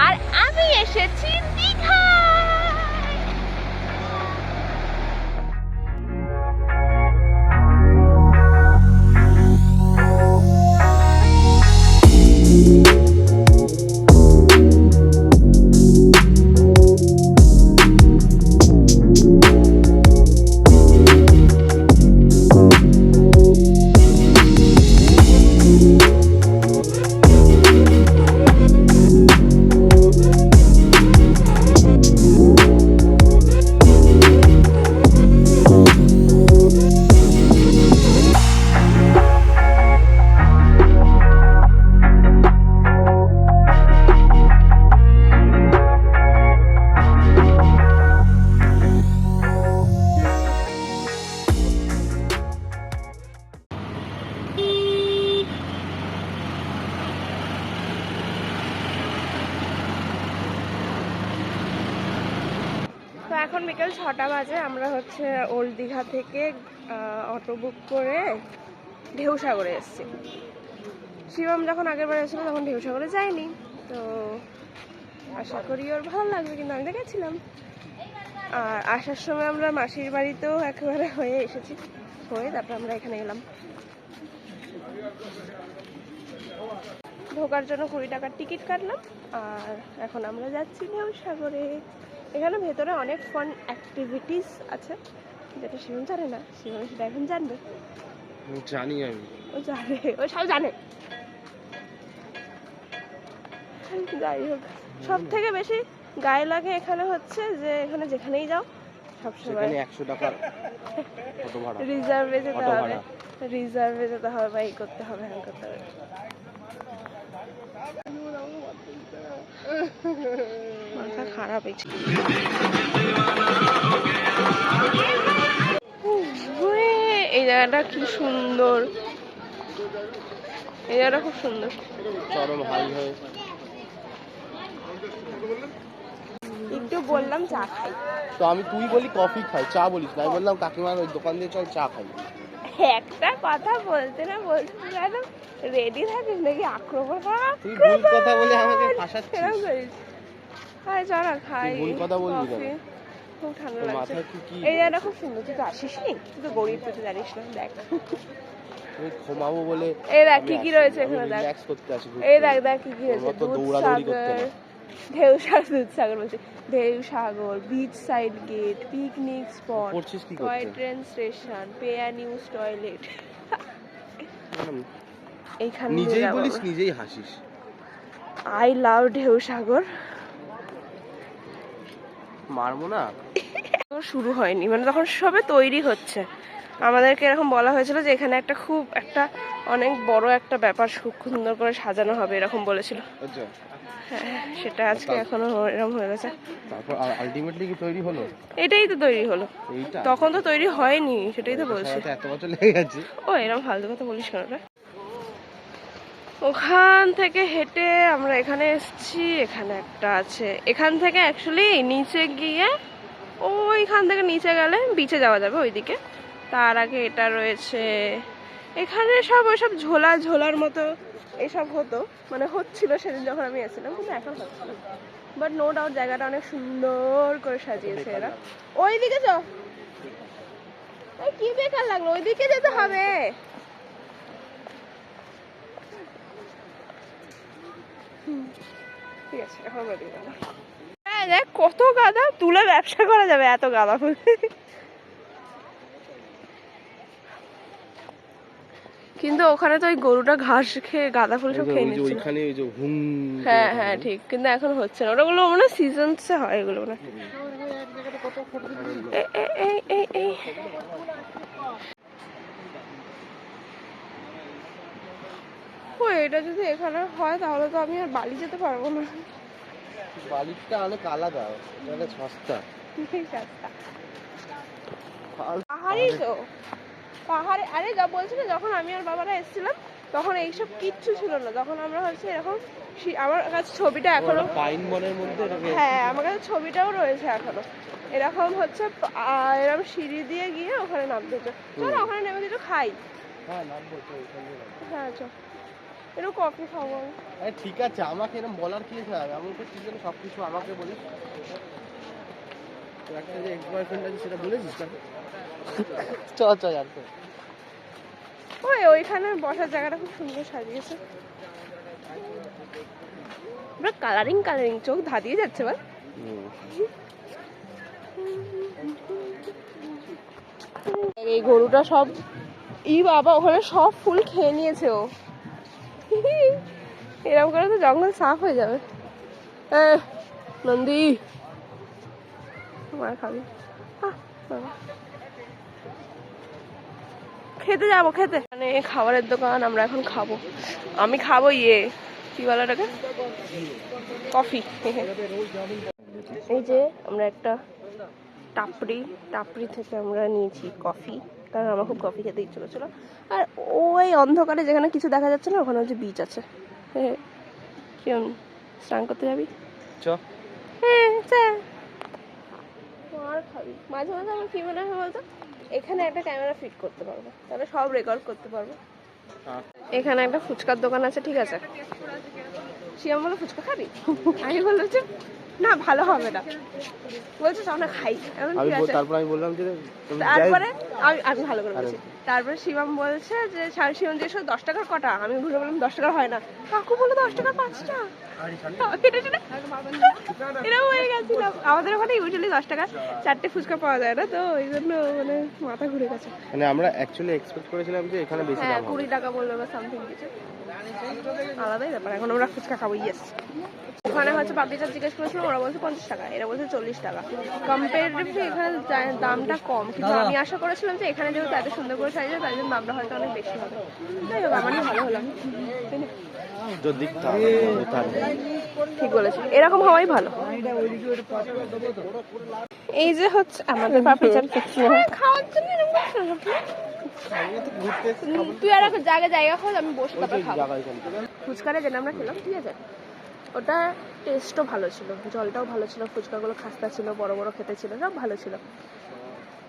আর আমি এসেছি দীঘা। তো এখন বিকেল 6টা বাজে। আমরা হচ্ছে ওল্ড দীঘা থেকে অটো বুক করে ঢেউসাগরে এসেছি। শিবম যখন আগের বার এসেছিল তখন ঢেউসাগরে যায়নি, তো আশা করি ওর ভালো লাগবে, কিন্তু আমি তো গেছিলাম। আর আসার সময় আমরা মাসির বাড়িতেও একেবারে হয়ে এসেছি, হয়ে তারপর আমরা এখানে এলাম। ঢোকার জন্য 20 টাকার টিকিট কাটলাম, আর এখন আমরা যাচ্ছি ঢেউসাগরে। এখানে ভেতরে অনেক ফান অ্যাক্টিভিটিস আছে, যেটা শিবম জানে না। শিবম সেটা এখন জানবে। জানি আমি, ও জানে, ও সব জানে। যাই হোক, সব থেকে বেশি গায়ে লাগে এখানে হচ্ছে যে এখানে যেখানেই যাও সবসময় 100 টাকা অটো ভাড়া, রিজার্ভে যেতে হবে, রিজার্ভে যেতে হবে বা এই করতে হবে, হ্যাঁ করতে হবে। মাথা খারাপ হয়েছে। এই জায়গাটা কি সুন্দর, এই জায়গাটা খুব সুন্দর। চরম হাই হয়। একটু বললাম চা খাই, তো আমি তুই বলি কফি খাই, চা বলিস না। আমি বললাম কাকিমার ওই দোকান দিয়ে চল চা খাই। একটা কথা বলতে না বলতে যেন রেডি থাকিস নাকি আক্রমণ করা। তুই ভুল কথা বলে আমাকে ফাঁসাচ্ছিস। আরে চল না খাই, ভুল কথা বলবি কেন? খুব ঠান্ডা লাগছে। কি এই জায়গাটা খুব সুন্দর, তুই তো আসিস নি, তুই তো গরিব, তুই তো জানিস না। দেখ তুই ঘুমাবো বলে এই দেখ কি কি রয়েছে এখানে, দেখ রিল্যাক্স করতে আসি। এই দেখ দেখ কি কি রয়েছে, দৌড়াদৌড়ি করতে দুধসাগর, না। দুধসাগর বলছি, Dheusagar, beach side gate, picnic spot, করছিস কি টয় করতে? Train station, pay and use toilet. এইখানে নিজেই বলিস নিজেই হাসিস। I love ঢেউসাগর। মারবো না। শুরু হয়নি, মানে তখন সবে তৈরি হচ্ছে। আমাদেরকে এরকম বলা হয়েছিল যে এখানে একটা খুব একটা অনেক বড় একটা ব্যাপার খুব সুন্দর করে সাজানো হবে, এরকম বলেছিল। আচ্ছা, হ্যাঁ, সেটা আজকে এখনো এরকম হয়ে গেছে। তারপর আলটিমেটলি কি তৈরি হলো? এটাই তো তৈরি হলো, এইটা তখন তো তৈরি হয়নি, সেটাই তো বলছি। এত বছর লেগে গেছে। ও এরকম ফালতু কথা বলিস কেন রে। ওখান থেকে হেঁটে আমরা এখানে এসেছি, এখানে একটা আছে। এখান থেকে অ্যাকচুয়ালি নিচে গিয়ে ওইখান থেকে নিচে গেলে বিচে যাওয়া যাবে ওইদিকে। তার আগে এটা রয়েছে, এখানে সব ওইসব ঝোলা ঝোলার মতো এইসব হতো, মানে হচ্ছিল সেদিন যখন আমি এসেছিলাম, কিন্তু এখন হচ্ছে না। বাট নো ডাউট জায়গাটা অনেক সুন্দর করে সাজিয়েছে এরা। ওইদিকে যাও, কি বেকার লাগলো, ওইদিকে যেতে হবে। ঠিক আছে, এখন আমরা দিই না। হ্যাঁ দেখ কত গাঁদা, তুলে ব্যবসা করা যাবে এত গাঁদা ফুল। কিন্তু ওখানে তো ওই গরুটা ঘাস খেয়ে গাঁদা ফুল সব খেয়ে নিচ্ছে। ওইখানে ওই যে হুম, হ্যাঁ হ্যাঁ ঠিক, কিন্তু এখন হচ্ছে না। ওটাগুলো মানে সিজনসে হয় এগুলো মানে। ও এটা যদি এখানে হয় তাহলে তো আমি আর বালি যেতে পারবো না। বালিটা অনেক আলাদা, এটা সস্তা। ঠিক আছে, পাহাড়ই তো পাহাড়ে। আরে যা বলছি না, যখন আমি আর বাবারা এসেছিলাম তখন এইসব কিচ্ছু ছিল না। তখন আমরা হচ্ছে এরকম, আমার কাছে ছবিটা এখনো পাইন বনের মধ্যে। হ্যাঁ আমার কাছে ছবিটাও রয়েছে এখনো। এরকম হচ্ছে এরকম সিঁড়ি দিয়ে গিয়ে ওখানে নামতে হচ্ছে। চলো ওখানে নেমে কিছু খাই। হ্যাঁ নামবো তো। হ্যাঁ চল। একটু কফি খাবো। আরে ঠিক আছে, আমাকে এরকম বলার কি আছে? আমি তো ঠিক আছে সব কিছু আমাকে বলিস। তোর একটা যে এক্স বয়ফ্রেন্ড আছে সেটা বলেছিস তাকে? চ আর ওইখানে বসার জায়গাটা খুব সুন্দর সাজিয়েছে। কালারিং চোখ ধাঁধিয়ে যাচ্ছে বল। এই গরুটা সব বাবা ওখানে সব ফুল খেয়ে নিয়েছে ও। এরকম করে তো জঙ্গল সাফ হয়ে যাবে। নন্দী মার খাবি। খেতে যাবো খেতে, মানে খাবারের দোকান। আমরা এখন খাবো, আমি খাবো কি বলে ওটাকে, কফি। এই যে আমরা একটা টাপরি থেকে আমরা নিয়েছি কফি, কারণ আমার খুব কফি খেতে ইচ্ছে করছিল। আর ওই অন্ধকারে যেখানে কিছু দেখা যাচ্ছে না, ওখানে হচ্ছে বিচ আছে। কেমন স্নান করতে যাবি? আর খাবি মাঝে মাঝে আমার কি মনে হয় বলতো, এখানে একটা ক্যামেরা ফিট করতে পারবো, তাহলে সব রেকর্ড করতে পারবো। এখানে একটা ফুচকার দোকান আছে, ঠিক আছে। শিয়াম বলে ফুচকা খাবি? আমি বললাম যে না ভালো হবে না, বলছে আমরা খাই। তারপর আমি বললাম যে তারপরে আমি ভালো করে বলছি। তারপরে শিবম বলছে যে শিবম জিজ্ঞেস 10 টাকার কটা, আমি ঘুরে বললাম 10 টাকার হয় না। কাকু বলে 10 টাকার 5টা। এরকম হয়ে গেছিলাম। আমাদের ওখানে ইউজুয়ালি 10 টাকা 4টে ফুচকা পাওয়া যায় না, তো ওই জন্য মানে মাথা ঘুরে গেছে। মানে আমরা অ্যাকচুয়ালি এক্সপেক্ট করেছিলাম যে এখানে বেশি দাম হবে। 20 টাকা বলবে বা সামথিং কিছু, আলাদাই ব্যাপার। এখন আমরা ফুচকা খাবো। ইয়েস, ওখানে হচ্ছে পাপড়ি চাট জিজ্ঞেস করেছিলাম, ওরা বলছে 50 টাকা, এরা বলছে 40 টাকা। কম্পারেটিভলি এখানে দামটা কম, কিন্তু আমি আশা করেছিলাম যে এখানে যেহেতু এত সুন্দর করে সাজিয়েছে তাই জন্য দামটা হয়তো অনেক বেশি হবে। যাই হোক, আমারই ভালো হলো। ঠিক বলেছি, এরকম হওয়াই ভালো। এই যে হচ্ছে আমাদের পাপড়ি চাট খাওয়ার জন্য তুই আর একটা জায়গা খোঁজ, আমি বসে তারপর খাবো। ফুচকারে যেটা আমরা খেলাম, ঠিক আছে, ওটা টেস্টও ভালো ছিল, জলটাও ভালো ছিল, ফুচকাগুলো খাস্তা ছিল, বড় বড় খেতে ছিল, সব ভালো ছিল।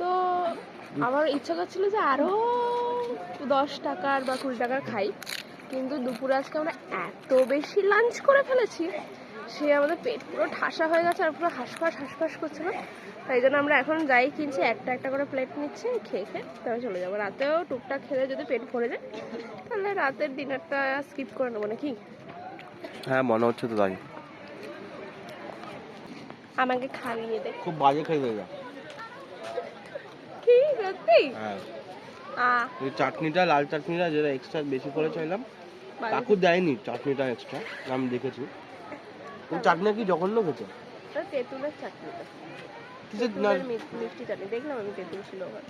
তো আমার ইচ্ছা করছিল যে আরো 10 টাকার বা 20 টাকার খাই, কিন্তু দুপুরে আজকে আমরা এত বেশি লাঞ্চ করে ফেলেছি, সে আমাদের পেট পুরো ঠাসা হয়ে গেছে আর পুরো হাঁসফাঁস করছিল। তাই জন্য আমরা এখন যাই কিনছি, একটা করে প্লেট নিচ্ছি, খেয়ে তারপরে চলে যাবো। রাতেও টুকটাক খেলে যদি পেট ভরে যায়, তাহলে রাতের ডিনারটা স্কিপ করে নেবো নাকি? হ্যাঁ মনে হচ্ছে তো তাই। আমাকে খাইয়ে দে। খুব বাজে খাই হয়ে যায়। কি সত্যি? হ্যাঁ। এই চাটনিটা, লাল চাটনিটা যেটা এক্সট্রা বেশি করে চাইলাম, কাকু দেয়নি চাটনিটা এক্সট্রা, আমি দেখেছি। তুমি চাটনি কি জঘন্য খেতে? তেঁতুলের চাটনিটা, মিষ্টি চাটনি দেখলাম আমি, তেঁতুল ছিল ওখানে।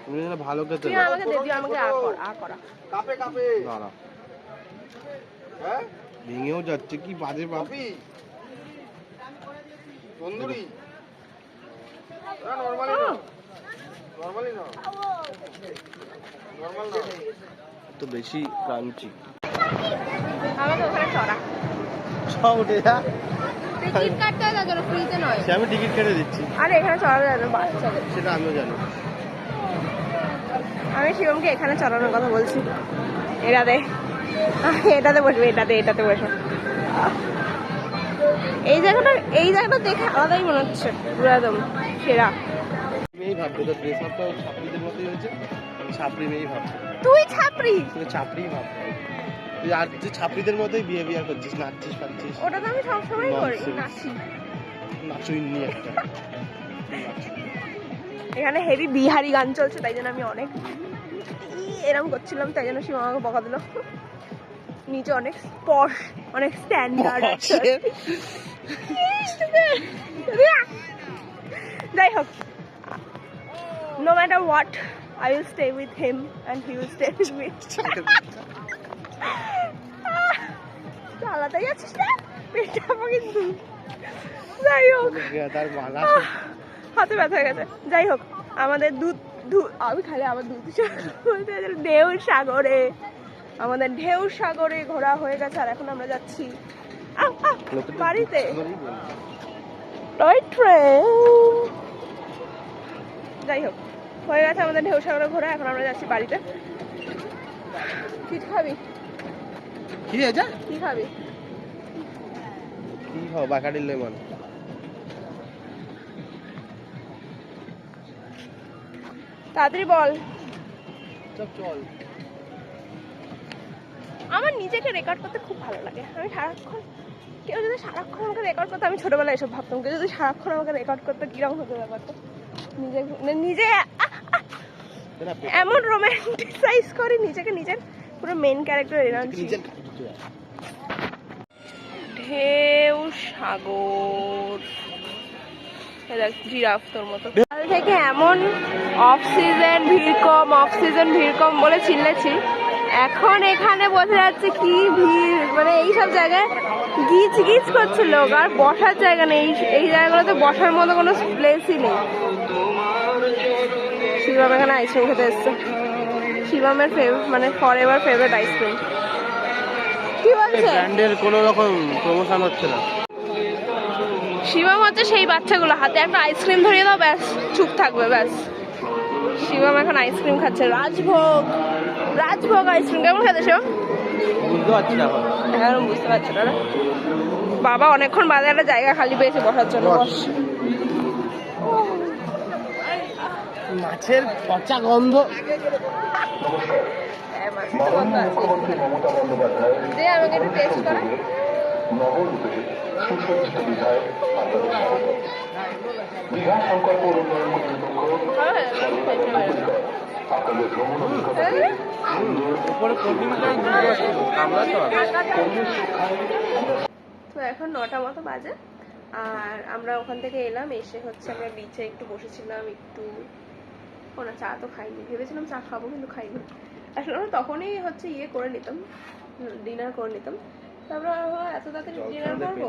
তুমি যেন ভালো খেতে না, আমাকে দে দিও, আমাকে করা কাপে দাঁড়া। হ্যাঁ ভেঙেও যাচ্ছে, কি বাজে পাপি তন্দুরি। তো বেশি ক্রাঞ্চি। আমাকে ওখানে চড়া উঠে যা, টিকিট কাটতে হয়, তার জন্য ফ্রিতে নয়। আমি টিকিট কেটে দিচ্ছি। আরে এখানে চড়া যায় না বাচ্চাদের। সেটা আমিও জানি। আমি শিবমকে এখানে চড়ানোর কথা বলছি। এটাতে বসবে, এটাতে বসো। এই জায়গাটা দেখে আলাদাই মনে হচ্ছে, পুরো একদম সেরা। মেয়েই ভাববে তো ড্রেস আপটা ছাত্রীদের মতোই হয়েছে, ছাত্রী মেয়েই ভাবছে। তুই ছাত্রী? তুই ছাত্রীই ভাবছে। তুই আর যে ছাত্রীদের মতোই বিহেভিয়ার করছিস, নাচছিস ফাচ্ছিস। ওটা তো আমি সবসময় করি, নাচি। নাচুইনি একটা। এখানে হেভি বিহারি গান চলছে, তাই জন্য আমি অনেক এরকম করছিলাম, তাই জন্য শিব আমাকে বকা দিল। নিচে অনেক স্পশ, অনেক স্ট্যান্ডার্ড। যাই হোক, no matter what, I will stay with him and he will stay with me. চালাতেই আছিস না, পেটটা কিন্তু। যাই হোক, হাতে ব্যথা হয়ে গেছে। যাই হোক, আমাদের আমি খালি আমার আমাদের ঢেউ সাগরে ঘোরা হয়ে গেছে, আর এখন আমরা যাচ্ছি বাড়িতে। Toy train. যাই হোক, হয়ে গেছে আমাদের ঢেউ সাগরে ঘোরা, এখন আমরা যাচ্ছি বাড়িতে। কি খাবি? কি এটা? কি খাবি? কি খাও? বাকাডি লেমন। তাড়াতাড়ি বল। চল। আমার নিজেকে রেকর্ড করতে খুব ভালো লাগে। আমি সারাক্ষণ কেউ যদি সারাক্ষণ আমাকে রেকর্ড করতো, আমি ছোটবেলায় এসব ভাবতাম, কেউ যদি সারাক্ষণ আমাকে রেকর্ড করতো কিরকম হতো ব্যাপারটা। নিজে এমন রোমান্টিসাইজ করি নিজেকে, নিজের পুরো মেন ক্যারেক্টার এনার্জি। ঢেউ সাগর, জিরাফ তোর মতো। কাল থেকে এমন অফ সিজন ভিড় কম বলে চিল্লেছি, এখন এখানে বোঝা যাচ্ছে কি ভিড়। মানে এইসব জায়গায় গিজ গিজ করছে লোক, আর বসার জায়গা নেই। এই জায়গাগুলোতে বসার মতো কোনো প্লেসই নেই। শিবম এখানে আইসক্রিম খেতে এসছে। শিবমের মানে ফরএভার ফেভারিট আইসক্রিম। কি বলছে? ব্র্যান্ডের কোনো রকম প্রমোশন হচ্ছে না। শিবম হচ্ছে সেই বাচ্চাগুলো, হাতে একটা আইসক্রিম ধরিয়ে দাও, ব্যাস চুপ থাকবে, ব্যাস। শিবম এখন আইসক্রিম খাচ্ছে, রাজভোগ আইসক্রিম। কেমন খেতে শিবম? বুঝতে পারছি না এখন বুঝতে পারছি না। বাবা অনেকক্ষণ বাদে একটা জায়গা খালি পেয়েছে বসার জন্য। মাছের পচা গন্ধ। দে আমাকে একটু টেস্ট করা। তো এখন 9টা মতো বাজে, আর আমরা ওখান থেকে এলাম। এসে হচ্ছে আমরা বিচে একটু বসেছিলাম, একটু না চা তো খাইনি, ভেবেছিলাম চা খাবো কিন্তু খাইনি। আসলে আমরা তখনই হচ্ছে করে নিতাম, ডিনার করে নিতাম। তারপর এত তাড়াতাড়ি ডিনার করবো,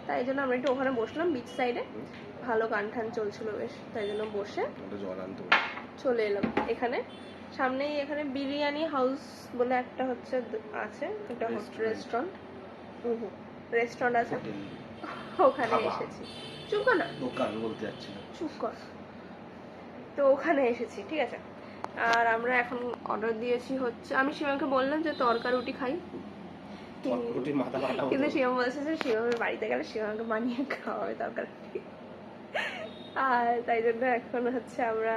তাই জন্য আমরা একটু ওখানে বসলাম বিচ সাইডে। ভালো গান টান চলছিল বেশ, তাই জন্য বসে চলে এলাম এখানে। সামনেই এখানে বিরিয়ানি হাউস বলে একটা হচ্ছে আছে, একটা রেস্টুরেন্ট আছে, ওখানে এসেছি। চুপ কর না, দোকান বলতে যাচ্ছি না, চুপ কর। তো ওখানে এসেছি, ঠিক আছে। আর আমরা এখন অর্ডার দিয়েছি হচ্ছে, আমি শিবমকে বললাম যে তরকা রুটি খাই, কিন্তু শিবম বলছে যে শিবমের বাড়িতে গেলে শিবমকে বানিয়ে খাওয়াবে তরকা রুটি। আর তাই জন্য এখন হচ্ছে আমরা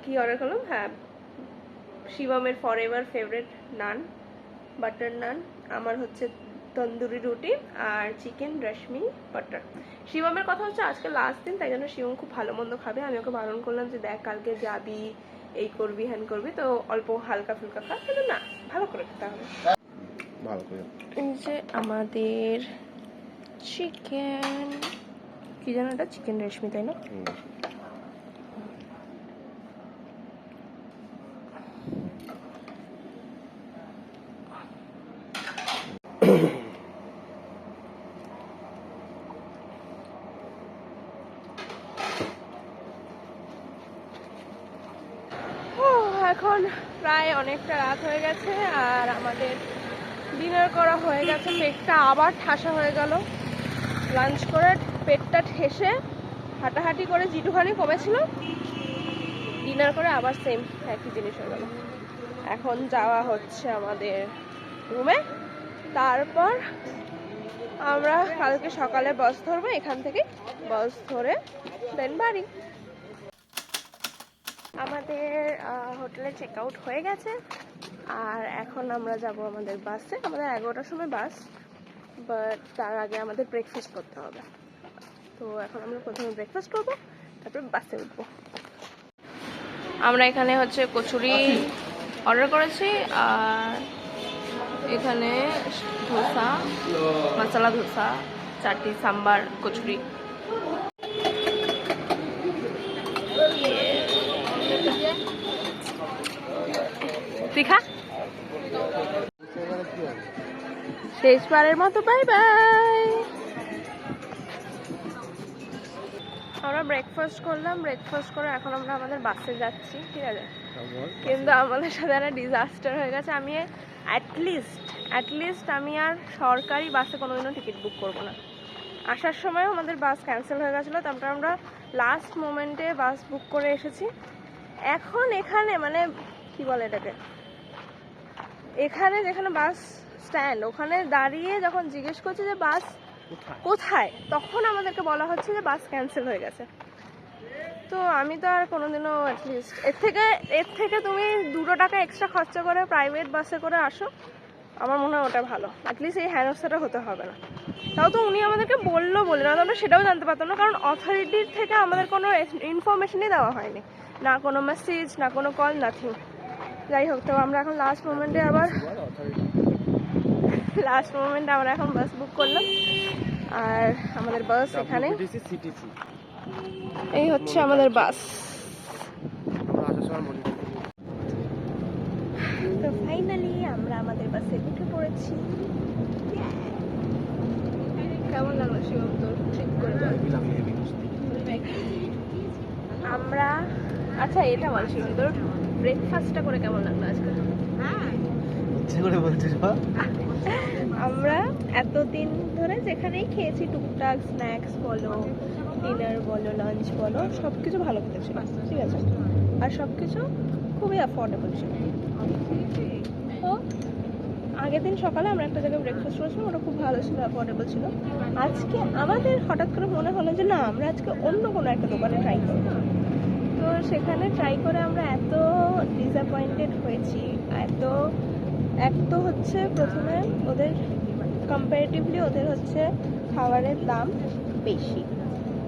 কি অর্ডার করলাম, হ্যাঁ শিবমের ফরএভার ফেভারিট নান, বাটার নান, আমার হচ্ছে তন্দুরি রুটি, আর চিকেন রেশমি বাটার। শিবমের কথা হচ্ছে আজকে লাস্ট দিন, তাই জন্য শিবম খুব ভালো মন্দ খাবে। আমি ওকে বারণ করলাম যে দেখ কালকে যাবি, এই করবি হ্যান করবি, তো অল্প হালকা ফুলকা খা, কিন্তু না, ভালো করে খেতে হবে। এই যে আমাদের চিকেন, কি জানো এটা, চিকেন রেশমি তাই না? এখন প্রায় অনেকটা রাত হয়ে গেছে, আর আমাদের ডিনার করা হয়ে গেছে। পেটটা আবার ঠাসা হয়ে গেল। লাঞ্চ করে পেটটা ঠেসে হাঁটাহাঁটি করে যেটুখানি কমেছিল, ডিনার করে আবার সেম একই জিনিস হয়ে গেল। এখন যাওয়া হচ্ছে আমাদের রুমে, তারপর আমরা কালকে সকালে বাস ধরবো। এখান থেকে বাস ধরে দেন বাড়ি। আমাদের হোটেলে চেক আউট হয়ে গেছে, আর এখন আমরা যাব আমাদের বাসে। আমাদের 11টার সময় বাস, বাট তার আগে আমাদের ব্রেকফাস্ট করতে হবে। তো এখন আমরা প্রথমে ব্রেকফাস্ট করবো, তারপর বাসে উঠবো। আমরা এখানে হচ্ছে কচুরি অর্ডার করেছি, আর এখানে ধোসা, মশলা ধোসা, চাটনি, সাম্বার, কচুরি। দেখা শেষবারের মতো বাই বাই। আমরা ব্রেকফাস্ট করলাম, ব্রেকফাস্ট করে এখন আমরা আমাদের বাসে যাচ্ছি, ঠিক আছে। কিন্তু আমাদের সাথে একটা ডিজাস্টার হয়ে গেছে। আমি অ্যাটলিস্ট আমি আর সরকারি বাসে কোনোদিনও টিকিট বুক করবো না। আসার সময় আমাদের বাস ক্যান্সেল হয়ে গেছিলো, তারপরে আমরা লাস্ট মোমেন্টে বাস বুক করে এসেছি। এখন এখানে মানে কি বলে এটাকে, এখানে যেখানে বাস স্ট্যান্ড ওখানে দাঁড়িয়ে যখন জিজ্ঞেস করছে যে বাস কোথায়, তখন আমাদেরকে বলা হচ্ছে যে বাস ক্যান্সেল হয়ে গেছে। তো আমি তো আর কোনোদিনও অ্যাটলিস্ট এর থেকে তুমি 2 টাকা এক্সট্রা খরচা করে প্রাইভেট বাসে করে আসো, আমার মনে হয় ওটা ভালো। অ্যাটলিস্ট এই হেনস্থাটা হতে হবে না। তাও তো উনি আমাদেরকে বললো বলে না, আমরা সেটাও জানতে পারতাম না, কারণ অথরিটির থেকে আমাদের কোনো ইনফরমেশনই দেওয়া হয়নি, না কোনো মেসেজ, না কোনো কল, নাথিং। যাই হোক, তো আমরা এখন লাস্ট মোমেন্টে আমরা এখন বাস বুক করলাম। আর আমাদের বাস এখানে, এই হচ্ছে আমাদের বাস। তো ফাইনালি আমরা আমাদের বাসে উঠে পড়েছি। কেমন লাগলো শিবম তোর ট্রিপ করে? আমরা, আচ্ছা এটা বল শিবম, তোর ব্রেকফাস্টটা করে কেমন লাগলো আজকে? ইচ্ছে করে বলছিস? আমরা এতদিন ধরে যেখানেই খেয়েছি টুকটাক স্ন্যাক্স বলো, ডিনার বলো, লাঞ্চ বলো, সব কিছু ভালো খেতে ছিল, ঠিক আছে, আর সব কিছু খুবই অ্যাফোর্ডেবল ছিল। তো আগের দিন সকালে আমরা একটা জায়গায় ব্রেকফাস্ট করেছিলাম, ওটা খুব ভালো ছিল, অ্যাফোর্ডেবল ছিল। আজকে আমাদের হঠাৎ করে মনে হলো যে না, আমরা আজকে অন্য কোনো একটা দোকানে ট্রাই করবো। তো সেখানে ট্রাই করে আমরা এত ডিসঅ্যাপয়েন্টেড হয়েছি। এক তো হচ্ছে প্রথমে ওদের কম্পারেটিভলি ওদের হচ্ছে খাবারের দাম বেশি।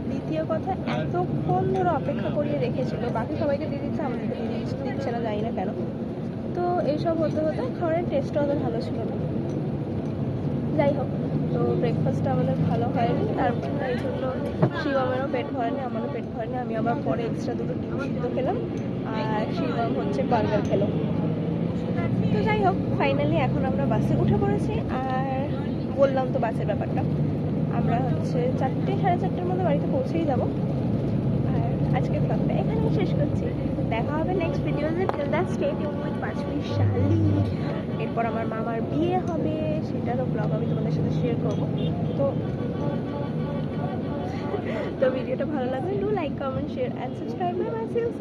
দ্বিতীয় কথা, এতক্ষণ ধরে অপেক্ষা করিয়ে রেখেছিল, বাকি সবাইকে দিয়ে দিচ্ছে, আমাদেরকে দিচ্ছে না, জানি না কেন। তো এইসব হতে হতে খাবারের টেস্টটা ওদের ভালো ছিল না। যাই হোক, তো ব্রেকফাস্টটা আমাদের ভালো হয়নি, তারপর এই জন্য শিবমেরও পেট ভরেনি, আমারও পেট ভরেনি। আমি আবার পরে এক্সট্রা 2টো ডিম সিদ্ধ খেলাম, আর শিবম হচ্ছে বার্গার খেলো। তো যাই হোক, ফাইনালি এখন আমরা বাসে উঠে পড়েছি। আর বললাম তো বাসের ব্যাপারটা, আমরা হচ্ছে 4টে সাড়ে 4টের মধ্যে বাড়িতে পৌঁছেই যাবো। আর আজকে ব্লগটা এখানেই শেষ করছি। দেখা হবে নেক্সট ভিডিওতে। Till that stay tuned with পাঁচমিনিট শালি। এরপর আমার মামার বিয়ে হবে, সেটারও ব্লগ আমি তোমাদের সাথে শেয়ার করবো। তো ভিডিওটা ভালো লাগলে do like, comment, share and subscribe my channel.